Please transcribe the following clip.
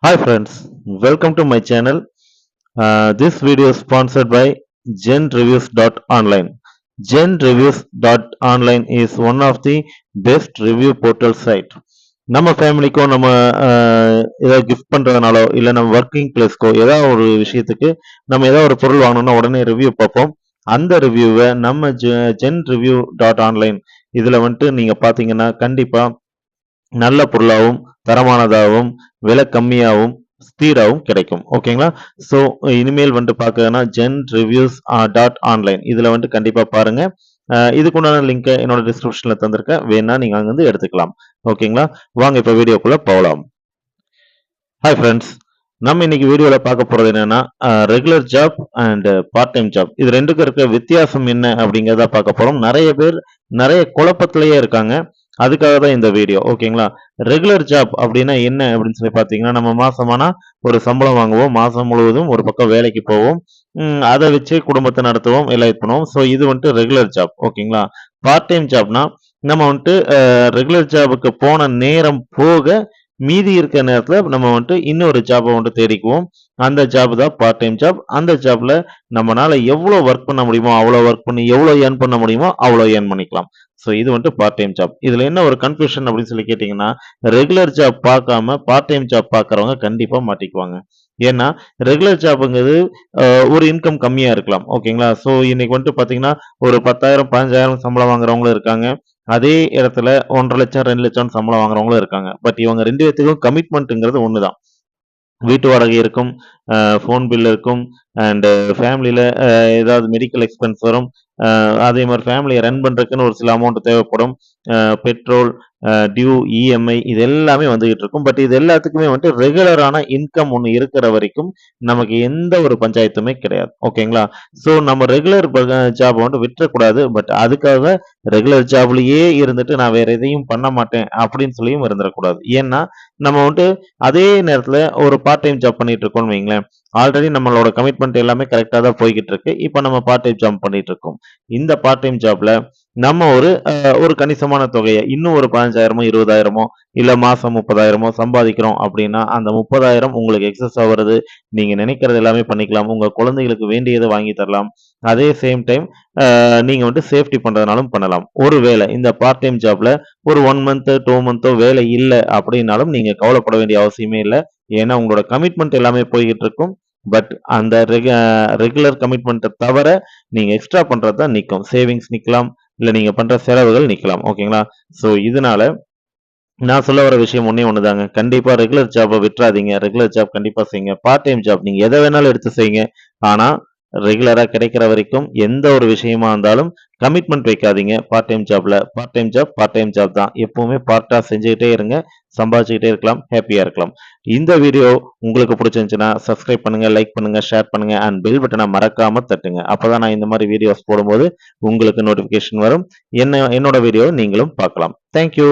Hi friends, welcome to my channel. This video is sponsored by GenReviews.online. GenReviews.online is one of the best review portal site. நம்ம ஃபேமிலிக்கோ நம்ம ஏதாவது gift பண்ணுறதுனாலோ இல்லை நம்ம working பிளேஸ்க்கோ ஏதாவது ஒரு விஷயத்துக்கு நம்ம ஏதாவது ஒரு பொருள் வாங்கணும்னா உடனே ரிவ்யூ பார்ப்போம். அந்த ரிவ்யூவை நம்ம GenReview.online இதில் வந்துட்டு நீங்கள் பார்த்தீங்கன்னா கண்டிப்பாக நல்ல பொருளாகவும் தரமானதாகவும் விலை கம்மியாகவும் ஸ்பீடாகவும் கிடைக்கும். ஓகேங்களா? ஸோ இனிமேல் வந்துட்டு பார்க்கறதுனா GenReviews.online இதில் வந்துட்டு கண்டிப்பாக பாருங்க. இதுக்குண்டான லிங்கை என்னோட டிஸ்கிரிப்ஷன்ல தந்திருக்கேன். வேணா நீங்க அங்கிருந்து எடுத்துக்கலாம். ஓகேங்களா? வாங்க இப்போ வீடியோக்குள்ள போகலாம். ஹாய் ஃப்ரெண்ட்ஸ், நம்ம இன்னைக்கு வீடியோல பார்க்க போறது என்னன்னா regular job and part time job இது ரெண்டுக்கும் இருக்க வித்தியாசம் என்ன அப்படிங்கிறத பார்க்க போறோம். நிறைய பேர் நிறைய குழப்பத்திலேயே இருக்காங்க. அதுக்காக தான் இந்த வீடியோ. ஓகேங்களா? ரெகுலர் ஜாப் அப்படின்னா என்ன அப்படின்னு சொல்லி பார்த்தீங்கன்னா நம்ம மாசமானா ஒரு சம்பளம் வாங்குவோம், மாசம் முழுவதும் ஒரு பக்கம் வேலைக்கு போவோம், அதை வச்சு குடும்பத்தை நடத்துவோம், எல்லாம் இது பண்ணுவோம். ஸோ இது வந்துட்டு ரெகுலர் ஜாப். ஓகேங்களா? பார்ட் டைம் ஜாப்னா நம்ம வந்துட்டு ரெகுலர் ஜாபுக்கு போன நேரம் போக மீதி இருக்கிற நேரத்துல நம்ம வந்துட்டு இன்னொரு ஜாபை வந்துட்டு தேடிக்குவோம். அந்த ஜாப் தான் பார்ட் டைம் ஜாப். அந்த ஜாப்ல நம்மனால எவ்வளவு ஒர்க் பண்ண முடியுமோ அவ்வளவு ஒர்க் பண்ணி எவ்வளவு ஏர்ன் பண்ண முடியுமோ அவ்வளவு ஏர்ன் பண்ணிக்கலாம். ஸோ இது வந்துட்டு பார்ட் டைம் ஜாப். இதுல என்ன ஒரு கன்ஃபியூஷன் அப்படின்னு சொல்லி கேட்டீங்கன்னா ரெகுலர் ஜாப் பார்க்காம பார்ட் டைம் ஜாப் பார்க்கறவங்க கண்டிப்பா மாட்டிக்குவாங்க. ஏன்னா ரெகுலர் ஜாப்ங்கிறது ஒரு இன்கம் கம்மியா இருக்கலாம். ஓகேங்களா? ஸோ இன்னைக்கு வந்துட்டு பாத்தீங்கன்னா ஒரு 10,000 15,000 சம்பளம் வாங்குறவங்களும் இருக்காங்க. அதே இடத்துல 1,50,000 2,00,000 சம்பளம் வாங்குறவங்களும் இருக்காங்க. பட் இவங்க 2 பேத்துக்கும் கமிட்மெண்ட்ங்கிறது ஒண்ணுதான். வீட்டு வாடகை இருக்கும், ஃபோன் பில் இருக்கும், அண்ட் ஃபேமிலியில ஏதாவது மெடிக்கல் எக்ஸ்பென்ஸ் வரும். அதே மாதிரி ஃபேமிலியை ரன் பண்றதுக்குன்னு ஒரு சில அமௌண்ட் தேவைப்படும். பெட்ரோல், டியூ, இஎம்ஐ இது எல்லாமே வந்துகிட்டு இருக்கும். பட் இது எல்லாத்துக்குமே வந்துட்டு ரெகுலரான இன்கம் ஒன்று இருக்கிற வரைக்கும் நமக்கு எந்த ஒரு பஞ்சாயத்துமே கிடையாது. ஓகேங்களா? ஸோ நம்ம ரெகுலர் ஜாப் வந்துட்டு விட்டுறக்கூடாது. பட் அதுக்காக ரெகுலர் ஜாப்லயே இருந்துட்டு நான் வேற எதையும் பண்ண மாட்டேன் அப்படின்னு சொல்லியும் இருந்துடக்கூடாது. ஏன்னா நம்ம வந்துட்டு அதே நேரத்துல ஒரு பார்ட் டைம் ஜாப் பண்ணிட்டு இருக்கோம்னு வைங்களேன். ஆல்ரெடி நம்மளோட கமிட்மெண்ட் எல்லாமே கரெக்டா தான் போய்கிட்டு இருக்கு. இப்ப நம்ம பார்ட் டைம் ஜாப் பண்ணிட்டு இருக்கோம். இந்த பார்ட் டைம் ஜாப்ல நம்ம ஒரு கணிசமான தொகையை இன்னும் ஒரு 15,000மோ 20,000மோ இல்ல மாசம் 30,000மோ சம்பாதிக்கிறோம் அப்படின்னா அந்த 30,000 உங்களுக்கு எக்ஸஸா வருது. நீங்க நினைக்கிறது எல்லாமே பண்ணிக்கலாம். உங்க குழந்தைகளுக்கு வேண்டியதை வாங்கி தரலாம். அதே சேம் டைம் நீங்க வந்துட்டு சேஃப்டி பண்றதுனாலும் பண்ணலாம். ஒருவேளை இந்த பார்ட் டைம் ஜாப்ல ஒரு 1 மந்த் 2 மந்த்தோ வேலை இல்ல அப்படின்னாலும் நீங்க கவலைப்பட வேண்டிய அவசியமே இல்ல. ஏன்னா உங்களோட கமிட்மெண்ட் எல்லாமே போய்கிட்டு இருக்கும். பட் அந்த ரெகுலர் கமிட்மெண்ட்டை தவிர நீங்க எக்ஸ்ட்ரா பண்றது தான் நிக்கும். சேவிங்ஸ் நிக்கலாம். இல்ல நீங்க பண்ற செலவுகள் நிக்கலாம். ஓகேங்களா? ஸோ இதனால நான் சொல்ல வர விஷயம் ஒண்ணே ஒண்ணுதாங்க. கண்டிப்பா ரெகுலர் ஜாப்ப விட்றாதீங்க. ரெகுலர் ஜாப் கண்டிப்பா செய்யுங்க. பார்ட் டைம் ஜாப் நீங்க எத வேணாலும் எடுத்து செய்யுங்க. ஆனா ரெகுலரா கிடைக்கிற வரைக்கும் எந்த ஒரு விஷயமா இருந்தாலும் கமிட்மெண்ட் வைக்காதீங்க. பார்ட் டைம் ஜாப்ல. பார்ட் டைம் ஜாப் தான். எப்பவுமே பார்ட்டா செஞ்சுக்கிட்டே இருங்க. சம்பாதிச்சுக்கிட்டே இருக்கலாம். ஹேப்பியா இருக்கலாம். இந்த வீடியோ உங்களுக்கு பிடிச்சிருந்துச்சுன்னா சப்ஸ்கிரைப் பண்ணுங்க, லைக் பண்ணுங்க, ஷேர் பண்ணுங்க அண்ட் பெல் பட்டனை மறக்காம தட்டுங்க. அப்பதான் நான் இந்த மாதிரி வீடியோஸ் போடும்போது உங்களுக்கு நோட்டிபிகேஷன் வரும். என்னோட வீடியோவை நீங்களும் பார்க்கலாம். தேங்க்யூ.